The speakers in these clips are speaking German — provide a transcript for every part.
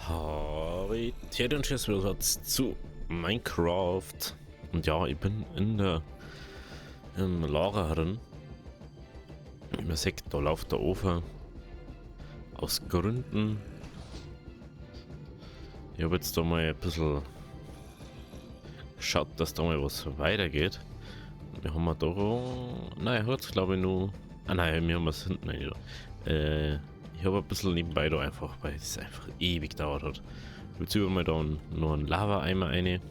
Hallo, und tschüss, willkommen zu Minecraft. Und ja, ich bin im Lager drin. Man sieht, da läuft der Ofen. Aus Gründen. Ich habe jetzt da mal ein bisschen geschaut, dass da mal was weitergeht. Wir haben da. Nein, hat glaube ich nur. Ah nein, wir haben es hinten nicht. Ich habe ein bisschen nebenbei da einfach, weil es einfach ewig gedauert hat. Jetzt über mal da noch einen Lava-Eimer rein.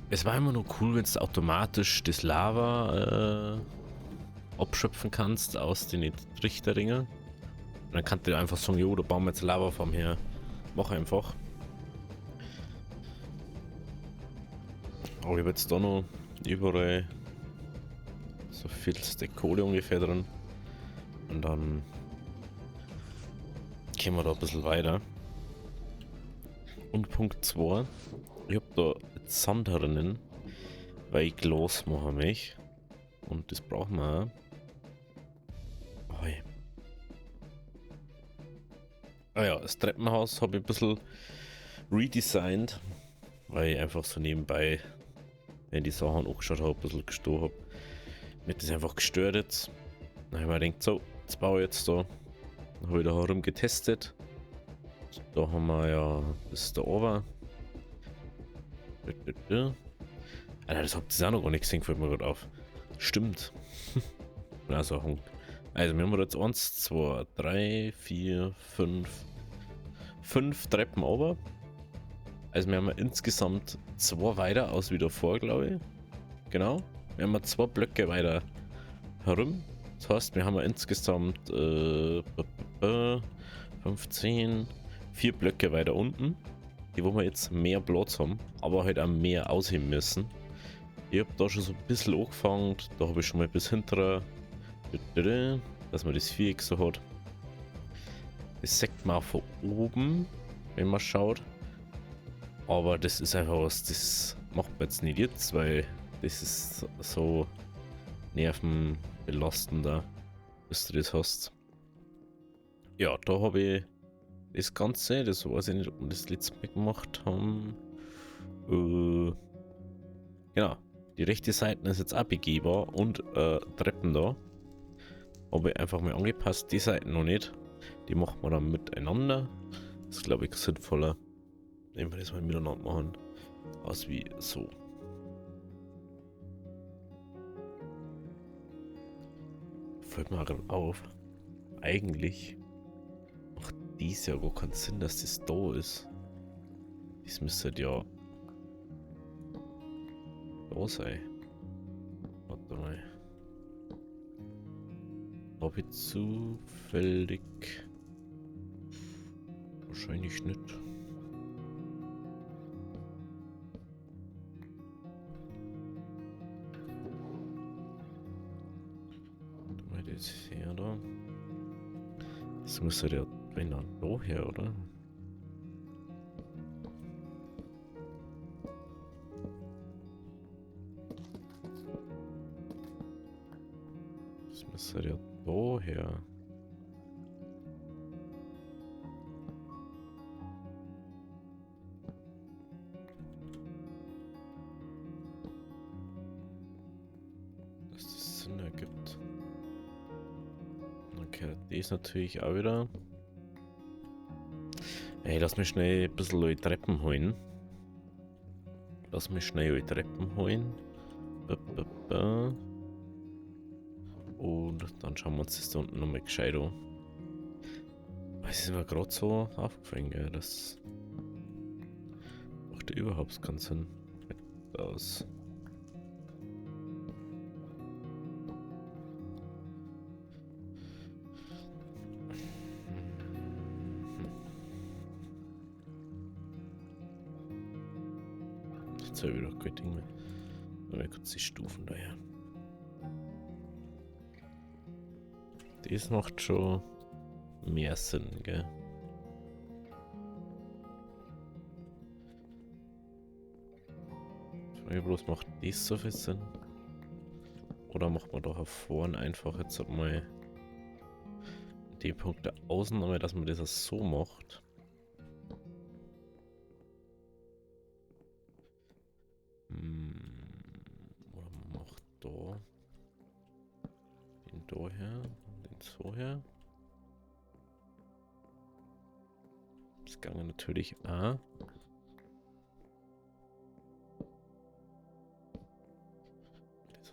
Es war immer nur cool, wenn du automatisch das Lava abschöpfen kannst aus den Trichterringen. Und dann kannst du einfach sagen, jo, da bauen wir jetzt Lavaform her. Mach einfach. Aber ich habe jetzt da noch überall so viel Stack Kohle ungefähr drin. Und dann gehen wir da ein bisschen weiter. Und Punkt 2. Ich habe da Sand drinnen, weil ich Glas machen möchte. Und das brauchen wir auch. Oh, ah ja, das Treppenhaus habe ich ein bisschen redesigned, weil ich einfach so nebenbei, wenn die Sachen angeschaut habe, ein bisschen gestohlen habe. Mir hat das einfach gestört jetzt. Dann habe ich mir gedacht, so, jetzt baue ich jetzt da. Dann habe ich da herum getestet. Da haben wir ja das da oben. Alter, das habt ihr auch noch gar nicht gesehen, fällt mir gerade auf. Stimmt. Also, wir haben jetzt 1, 2, 3, 4, 5 Treppen runter. Also wir haben insgesamt 2 weiter aus wie davor, glaube ich. Genau. Wir haben 2 Blöcke weiter herum. Das heißt, wir haben insgesamt 15, 4 Blöcke weiter unten. Die wo wir jetzt mehr Platz haben, aber halt auch mehr ausheben müssen. Ich habe da schon so ein bisschen angefangen. Da habe ich schon mal bis hinterher, dass man das Viereck so hat. Das sieht man auch von oben, wenn man schaut. Aber das ist einfach was, das macht man jetzt nicht jetzt, weil das ist so nervenbelastender, bis du das hast. Ja, da habe ich das Ganze, das weiß ich nicht, ob wir das letzte Mal gemacht haben. Genau, die rechte Seite ist jetzt auch begehbar und Treppen da. Habe ich einfach mal angepasst, die Seiten noch nicht. Die machen wir dann miteinander. Das ist, glaube ich, sinnvoller, wenn wir das mal miteinander machen. Aus wie so. Fällt mir gerade auf. Eigentlich macht dies ja gar keinen Sinn, dass das da ist. Das müsste ja da sein. Warte mal. Habe ich zufällig? Wahrscheinlich nicht. Mal das her da. Das müsste ja, wenn dann da her, oder? Das müsste ja da her. Dass das Sinn ergibt. Okay, die ist natürlich auch wieder. Ey, lass mich schnell ein bisschen die Treppen holen. Und dann schauen wir uns das da unten nochmal gescheit an. Es ist mir gerade so aufgefallen, gell? Das macht ja überhaupt keinen Sinn. Aus. Jetzt habe ich wieder kein Ding mehr. Aber kurz die Stufen daher. Das macht schon mehr Sinn, gell? Frage bloß, macht das so viel Sinn? Oder macht man doch vorne einfach jetzt mal den Punkt der Außennahme, dass man das so macht. Oder man macht da den da her, den so her. Das Gange natürlich auch.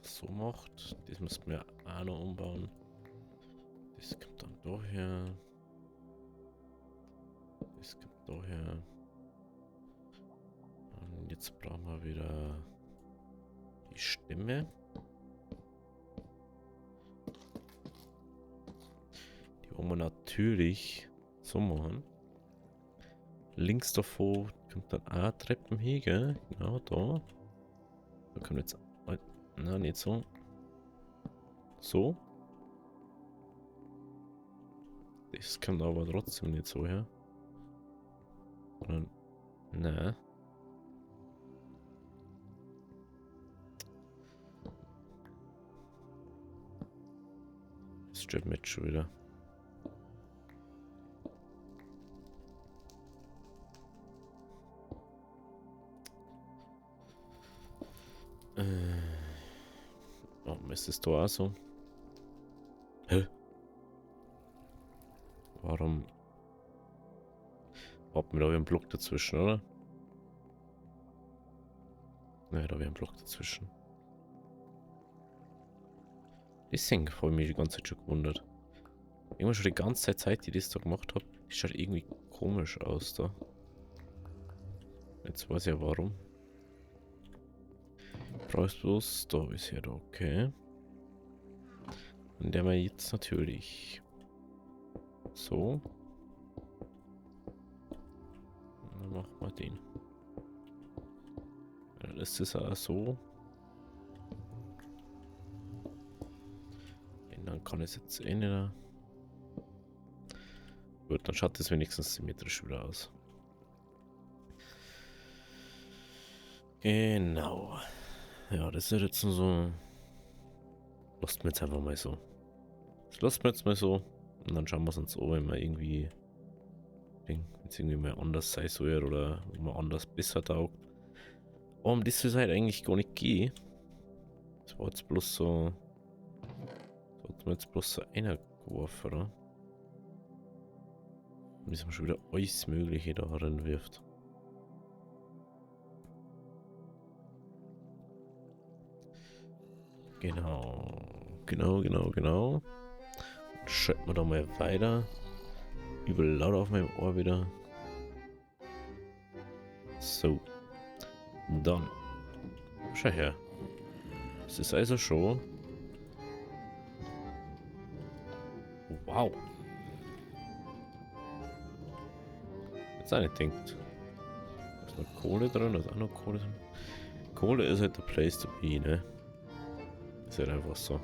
Das so macht, das müssten wir auch noch umbauen. Das kommt dann daher. Das kommt daher. Und jetzt brauchen wir wieder die Stimme. Die wollen wir natürlich so machen. Links davor kommt dann auch Treppen hier, gell? Genau da. Da können wir jetzt. Na, nicht so. So. Das kommt aber trotzdem nicht so her. Sondern. Na. Das stört mich jetzt schon wieder. Warum ist es da auch so? Hä? Warum? Hat mir da wieder einen Block dazwischen, oder? Ne, da wäre ein Block dazwischen. Deswegen habe ich mich die ganze Zeit schon gewundert. Irgendwann schon die ganze Zeit, seit ich das da gemacht habe, das schaut irgendwie komisch aus da. Jetzt weiß ich ja warum. Brauchst bloß da bisher da, okay. Und der wir jetzt natürlich so. Und dann machen wir den. Dann ist es auch so. Und dann kann es jetzt eh nicht. Gut, dann schaut es wenigstens symmetrisch wieder aus. Genau. Ja, das ist jetzt so. Lasst mir jetzt einfach mal so. Das lassen wir jetzt mal so. Und dann schauen wir es uns an, wenn wir irgendwie. Wenn es irgendwie mal anders sein soll oder wenn man anders besser taugt. Warum das ist halt eigentlich gar nicht gehen. Das war jetzt bloß so. Das hat mir jetzt bloß so einer geworfen, oder? Und dass man schon wieder alles Mögliche da reinwirft. Genau. Schalten wir da mal weiter. Übel laut auf meinem Ohr wieder. So. Dann. Schau her. Es ist also schon. Wow. Jetzt auch nicht denkt. Ist noch Kohle drin? Da ist auch noch Kohle drin. Kohle ist halt der Place to be, ne? Ist halt einfach so.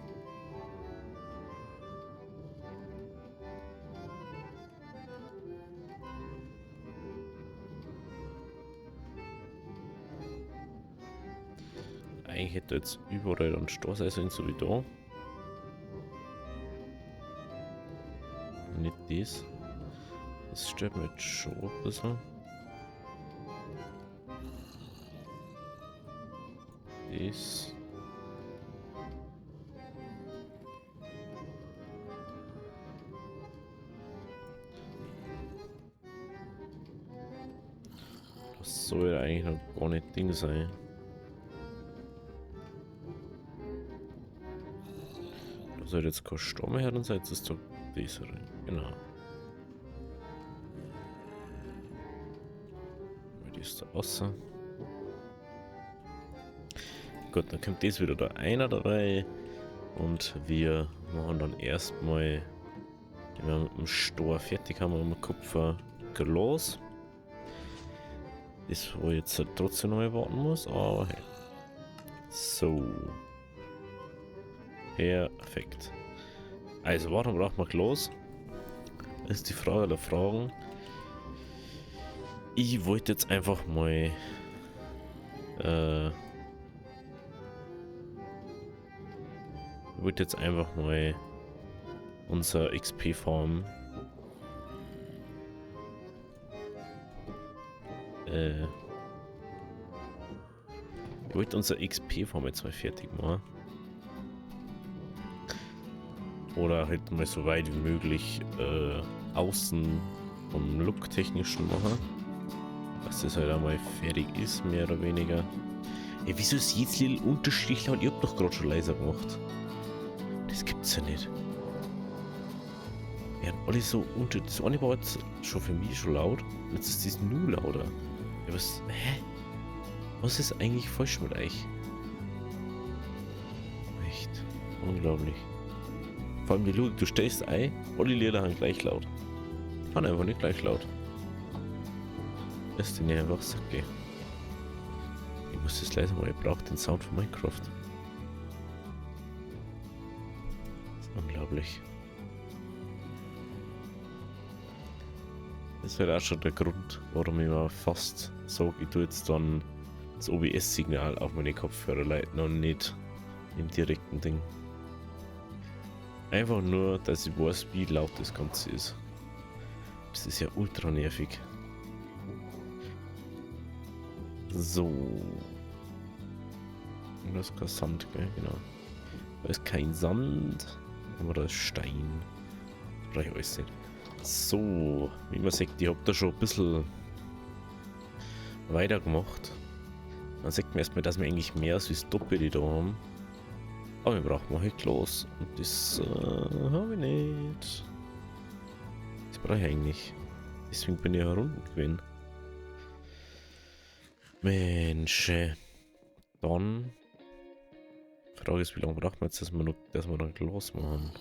Eigentlich hätte jetzt überall dann Stoßeis sein, so wie da. Nicht das. Das stört mich jetzt schon ein bisschen. Das. Das soll eigentlich noch gar nicht Ding sein. Da soll jetzt kein Strom her und jetzt ist doch dieser rein. Genau. Die ist da außer. Gut, dann kommt das wieder da einer dabei. Und wir machen dann erstmal, wenn wir mit dem Stor fertig haben, mit dem Kupfer Glas. Das, wo ich jetzt halt trotzdem noch mal warten muss, aber hey. So. Perfekt. Also, warum braucht man Glas? Das ist die Frage der Fragen. Ich wollte jetzt einfach mal unser XP-Farm. Ich wollte unser XP-Farm jetzt mal fertig machen. Oder halt mal so weit wie möglich außen vom Look-Technischen machen. Dass das halt einmal fertig ist, mehr oder weniger. Ja, wieso ist jetzt little unterschiedlich laut? Ihr habt doch gerade schon leiser gemacht. Das gibt's ja nicht. Wir haben alle so unter. Das eine war jetzt schon für mich schon laut. Und jetzt ist das nur lauter. Ja, was? Hä? Was ist eigentlich falsch mit euch? Echt unglaublich. Vor allem die Logik, du stellst ein, alle Lieder haben gleich laut. Kann einfach nicht gleich laut. Lass den ja einfach sacken. Ich muss das leiser mal, ich brauche den Sound von Minecraft. Das ist unglaublich. Das wäre auch schon der Grund, warum ich mir fast sage, ich tue jetzt dann das OBS-Signal auf meine Kopfhörer leiten und nicht im direkten Ding. Einfach nur, dass ich weiß, wie laut das Ganze ist. Das ist ja ultra nervig. So. Und das ist kein Sand, gell? Genau. Da ist kein Sand, aber da ist Stein. Brauche ich alles nicht. So, wie man sagt, ich habe da schon ein bisschen weitergemacht. Dann sagt man erstmal, dass wir eigentlich mehr als das Doppelte da haben. Aber wir brauchen halt Glas. Und das habe ich nicht. Das brauche ich eigentlich. Deswegen bin ich herunter gewesen. Mensch. Dann. Die Frage ist, wie lange braucht man jetzt, dass wir dann Glas machen?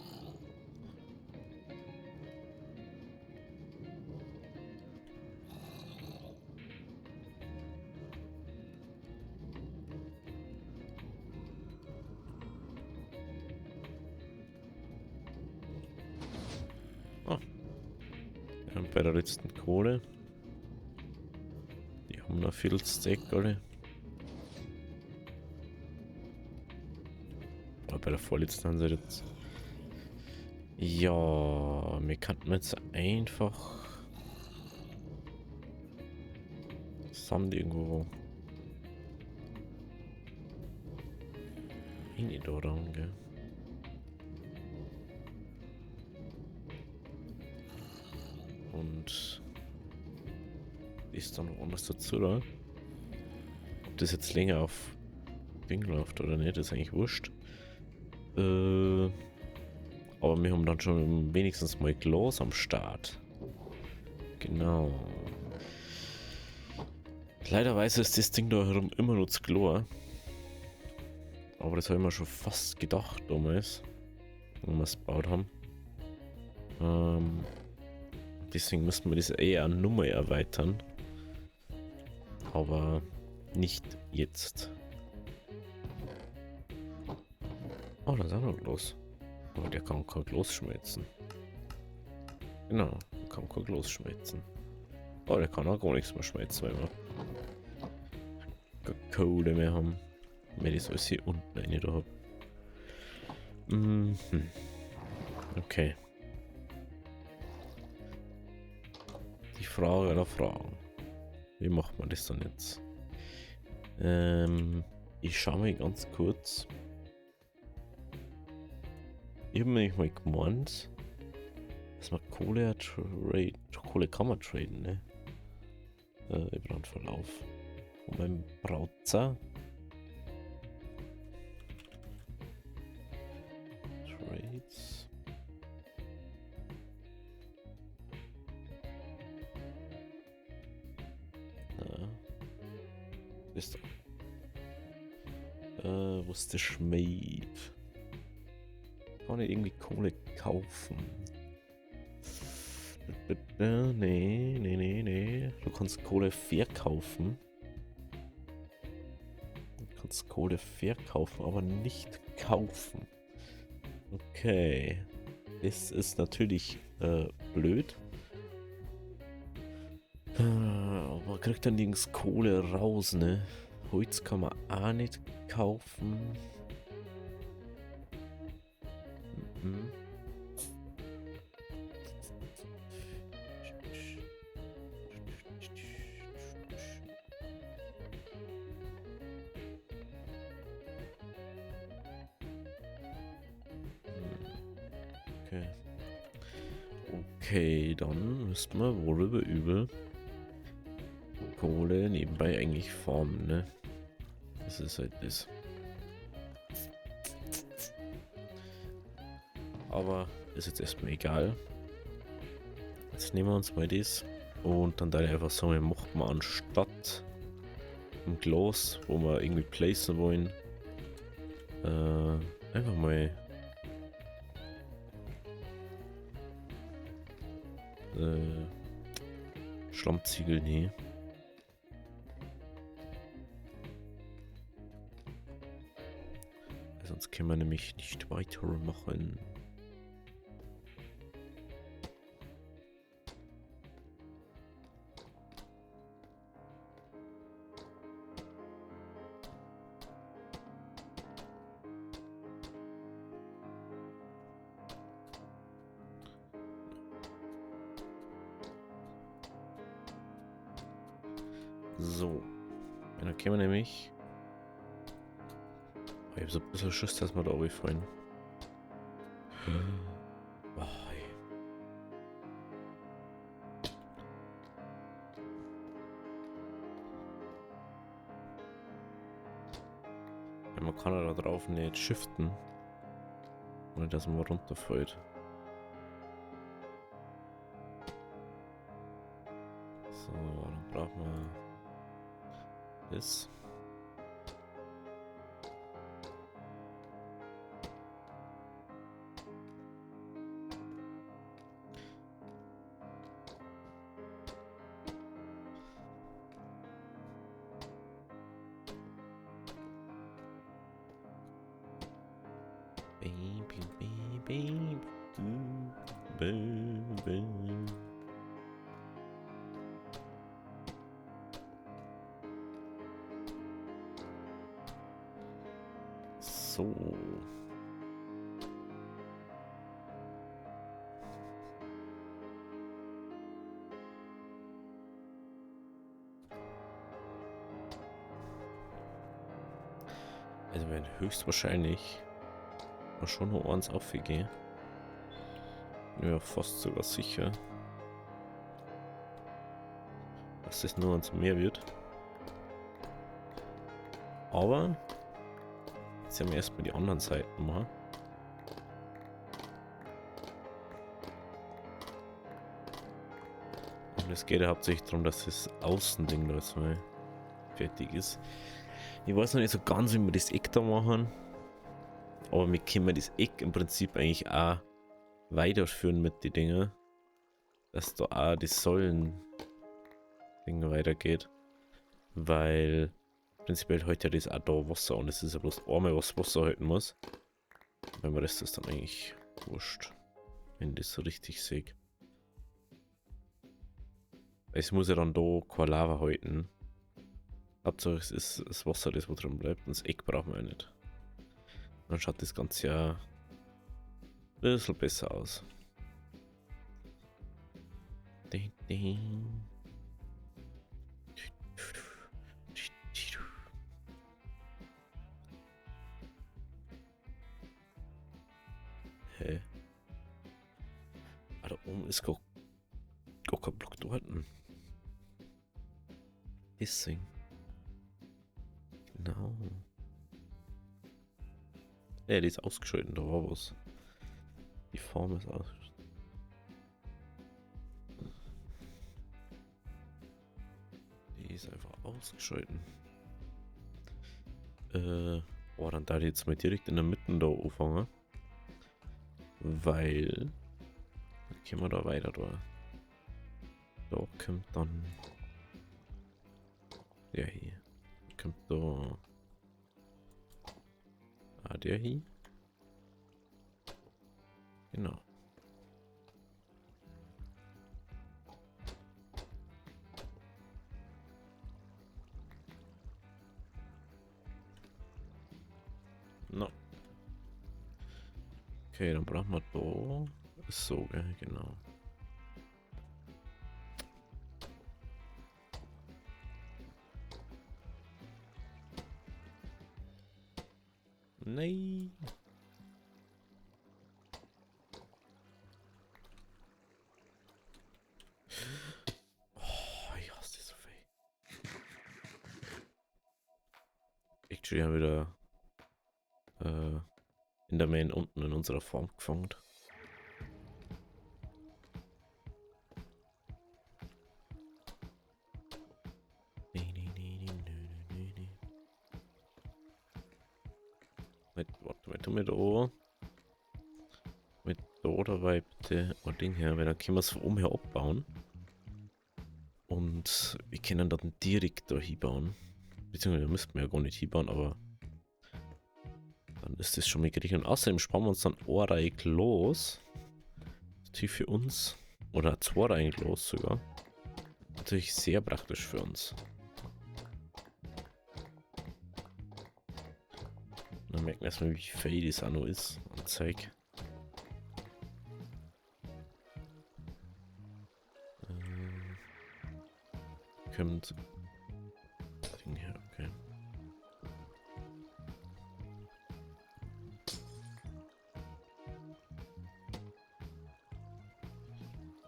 Bei der letzten Kohle. Die haben noch viel Steak alle. Aber bei der vorletzten haben sie jetzt. Ja, wir könnten jetzt einfach Sand irgendwo in da ran, gell? Und ist dann noch anders dazu, oder? Ob das jetzt länger auf Ding läuft oder nicht, ist eigentlich wurscht. Aber wir haben dann schon wenigstens mal Glas am Start. Genau. Leiderweise ist das Ding da herum immer nur zu Chlor. Aber das habe ich mir schon fast gedacht damals, wenn wir es gebaut haben. Deswegen müssen wir das eher an Nummer erweitern. Aber nicht jetzt. Oh, da ist auch noch Glas. Aber der kann kein Glas schmelzen. Genau, der kann kein Glas schmelzen. Oh, der kann auch gar nichts mehr schmelzen, weil wir keine Kohle mehr haben. Wenn ich das alles hier unten rein da habe. Okay. Die Frage aller Fragen. Wie macht man das dann jetzt? Ich schaue mal ganz kurz. Ich habe nämlich mal gemeint, dass man Kohle kann man traden, ne? Über den Verlauf. Und beim Browser Trades. Ist wo ist der Schmied? Kann ich irgendwie Kohle kaufen? Nee. Du kannst Kohle verkaufen. Du kannst Kohle verkaufen, aber nicht kaufen. Okay. Das ist natürlich blöd. Aber man kriegt dann nirgends Kohle raus, ne? Holz kann man auch nicht kaufen. Okay. Okay, dann müssten wir wohl über übel Kohle nebenbei eigentlich farmen, ne? Das ist halt das. Aber ist jetzt erstmal egal. Jetzt nehmen wir uns mal das und dann einfach sagen, wir machen mal anstatt ein Glas, wo wir irgendwie placen wollen, einfach mal Schlammziegel, nee. Sonst können wir nämlich nicht weitermachen. So. Ja, dann können wir nämlich. Ich habe so ein bisschen Schiss, dass wir da runterfallen. Oh, ja, man kann ja da drauf nicht shiften. Ohne dass man runterfällt. So, dann brauchen wir das. So. Also werden höchstwahrscheinlich mal schon noch eins aufgehen. Ja, fast sogar sicher, dass das nur eins mehr wird. Aber jetzt haben wir erstmal die anderen Seiten mal. Und es geht ja hauptsächlich darum, dass das Außending da jetzt mal fertig ist. Ich weiß noch nicht so ganz, wie wir das Eck da machen. Aber wir können das Eck im Prinzip eigentlich auch weiterführen mit den Dingen. Dass da auch die Säulen-Ding weitergeht. Weil prinzipiell heute ja das auch da Wasser und es ist ja bloß einmal was Wasser halten muss. Beim Rest ist dann eigentlich wurscht. Wenn ich das so richtig sehe. Es muss ja dann da keine Lava halten. Hauptsache es ist das Wasser, das wo drin bleibt. Und das Eck brauchen wir ja nicht. Dann schaut das Ganze ja ein bisschen besser aus. Ding, ding. Hä? Ah, da oben ist gar kein Block dort. Deswegen. Genau. Ja, die ist ausgeschaltet, da war was. Die Form ist ausgeschaltet. Die ist einfach ausgeschaltet. Oh, dann da die jetzt mal direkt in der Mitte da anfangen. Weil. Dann können wir da weiter da. Da kommt dann. Der hier. Kommt da. Ah, der hier. Genau. No. Okay, dann brauchen wir da. So, genau. Nein. Actually haben wir wieder Enderman unten in unserer Farm gefangen. Warte mal da. Mit da dabei bitte ein Ding her, weil dann können wir es von oben her abbauen. Und wir können dann direkt da hinbauen. Beziehungsweise müssten wir ja gar nicht hinbauen, aber dann ist das schon mal gerichtet. Und außerdem sparen wir uns dann eine Reihe los. Natürlich für uns. Oder zwei Reihen los sogar. Natürlich sehr praktisch für uns. Dann merken wir erstmal, wie viel das auch noch ist. Und Zeug. Kommt. Ding her, okay.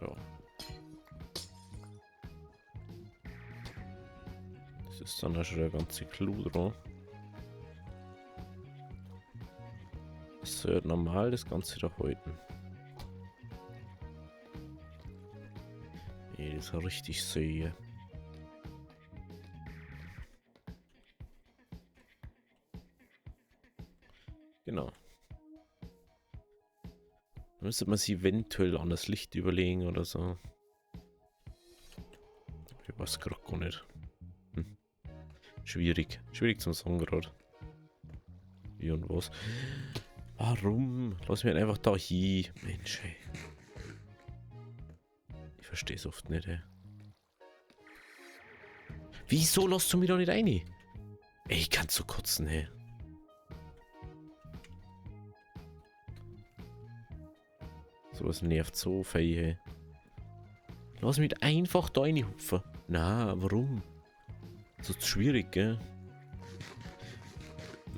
So. Das ist dann auch schon der ganze Clou dran. Es soll normal das Ganze da halten. Nee, das ist richtig sehr. Genau. Da müsste man sich eventuell an das Licht überlegen oder so. Ich weiß gerade gar nicht. Schwierig. Schwierig zum sagen gerade. Wie und was. Warum? Lass mich einfach da hin. Mensch, ey. Ich verstehe es oft nicht, ey. Wieso lässt du mich da nicht rein? Ey, ich kann zu kotzen, ey. Sowas nervt so fei, ey. Lass mich einfach da reinhupfen. Na, warum? Das ist schwierig, gell?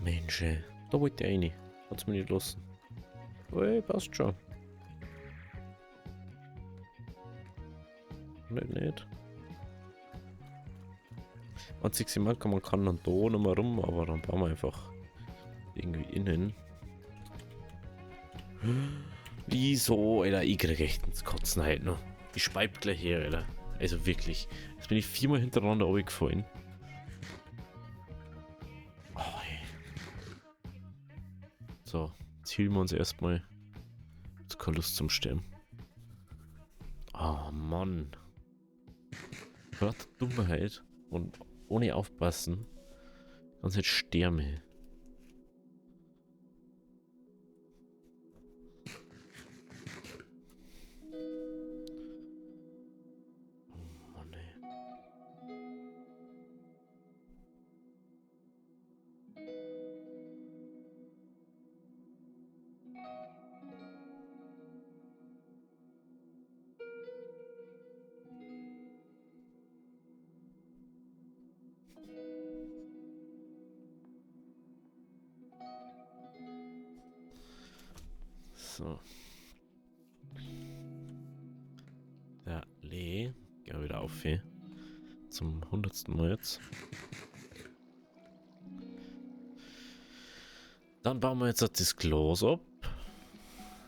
Mensch, ey. Da wollte ich rein. Hat's mir nicht lassen. Ey, passt schon. Nicht. Einziges Mal man kann dann da nochmal rum, aber dann bauen wir einfach irgendwie innen. Wieso, Alter? Ich krieg echt ins Kotzen halt noch. Ich speib gleich her, Alter. Also wirklich. Jetzt bin ich 4-mal hintereinander runtergefallen. Oh, ey. So, jetzt hielten wir uns erstmal. Jetzt keine Lust zum Sterben. Oh Mann. Hört Dummheit und ohne aufpassen. Kannst jetzt sterben. Oh Mann, ey. So. Der Lee. Gehen wir wieder auf hier. Zum 100. Mal jetzt. Dann bauen wir jetzt das Glas ab.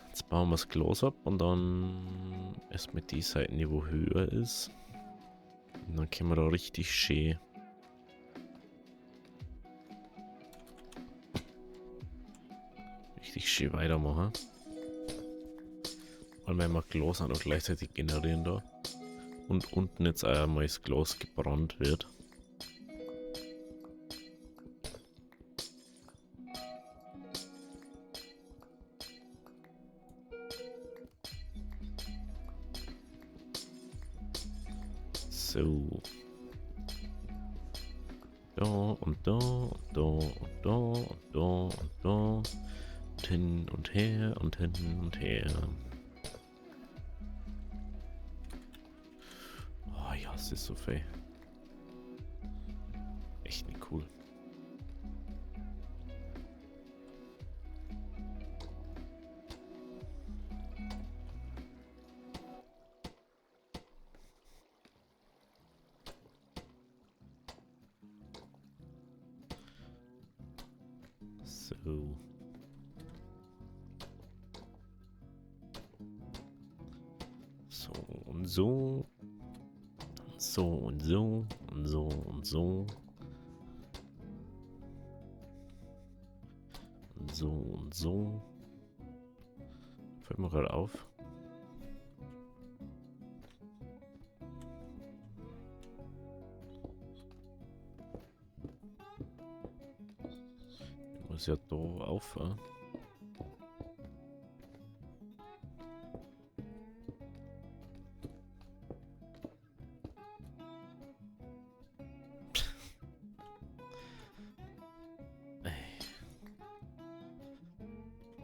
Jetzt bauen wir das Glas ab und dann erst mit die Seiten, die wo höher ist. Und dann können wir da richtig schön. Richtig schön weitermachen. Und wenn wir Glas auch noch gleichzeitig generieren da. Und unten jetzt einmal das Glas gebrannt wird. So. Da und da und da und da und da und da. Und hin und her und hin und her. Oh ja, es ist so viel. Echt nicht cool. So. So und so. So und so. Und so und so. Und so und so. Fällt mir gerade auf. Ich muss ja da aufhören.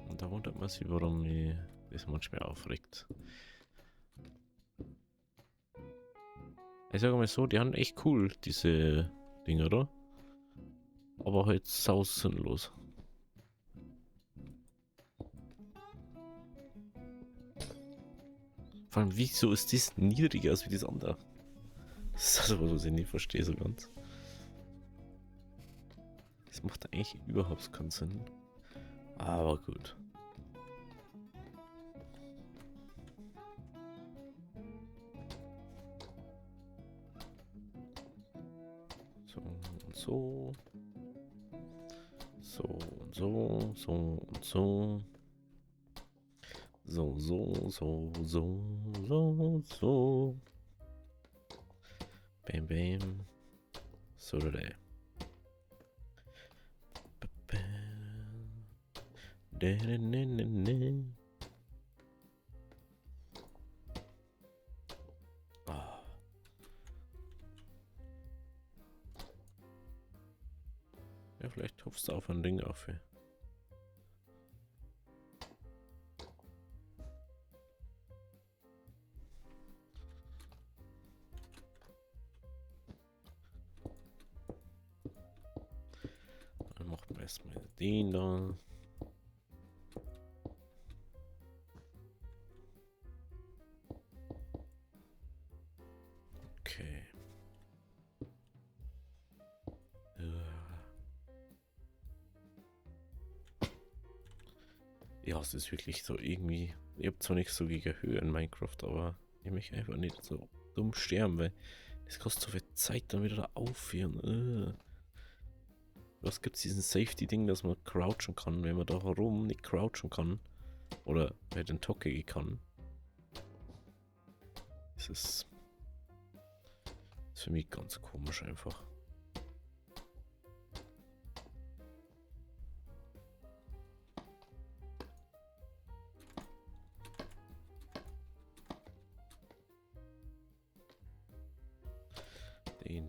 Und da wundert man sich, warum mich das manchmal aufregt. Ich sage mal so, die haben echt cool, diese Dinger, oder? Aber halt sau sinnlos. Vor allem, wieso ist das niedriger als wie das andere? Das ist also was, was ich nicht verstehe so ganz. Das macht eigentlich überhaupt keinen Sinn. Aber gut. So und so. So und so. So und so. So, so. Bam, bam. So, da. Ah. Ja, vielleicht hupfst du auf ein Ding auf. Ey. Dann machen wir erstmal den da. Okay. Ja, es ist wirklich so irgendwie. Ich habe zwar nicht so gegen Höhe in Minecraft, aber ich möchte einfach nicht so dumm sterben, weil das kostet so viel Zeit, dann wieder da aufhören. Was gibt's diesen Safety-Ding, dass man crouchen kann, wenn man da herum nicht crouchen kann? Oder bei den Tocke kann? Das ist für mich ganz komisch einfach.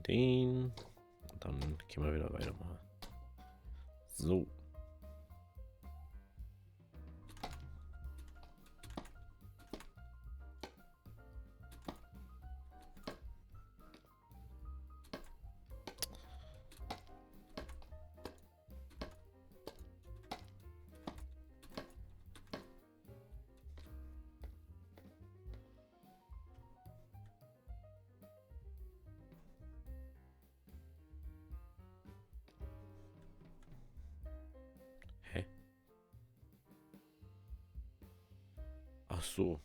Den. Und dann können wir wieder weitermachen. So. Hä? Ach so.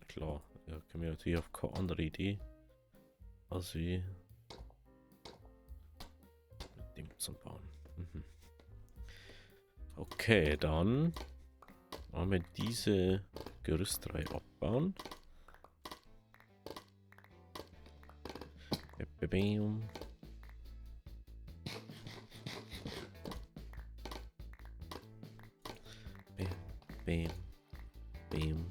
Klar, ja, können wir natürlich auf keine andere Idee, als wie mit dem zu bauen. Mhm. Okay, dann wollen wir diese Gerüstreihe abbauen. Bam. Bam. Bam.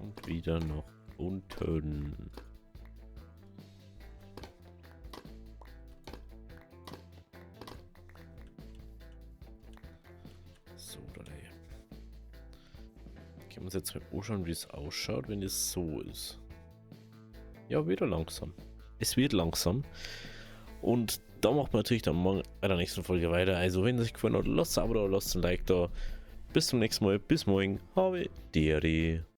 Und wieder nach unten. So, da. Können wir uns jetzt mal anschauen, wie es ausschaut, wenn es so ist. Ja, wieder langsam. Es wird langsam. Und da macht man natürlich dann morgen bei der nächsten Folge weiter. Also, wenn es euch gefallen hat, lasst ein Abo da, lasst ein Like da. Bis zum nächsten Mal. Bis morgen. Habe Deri.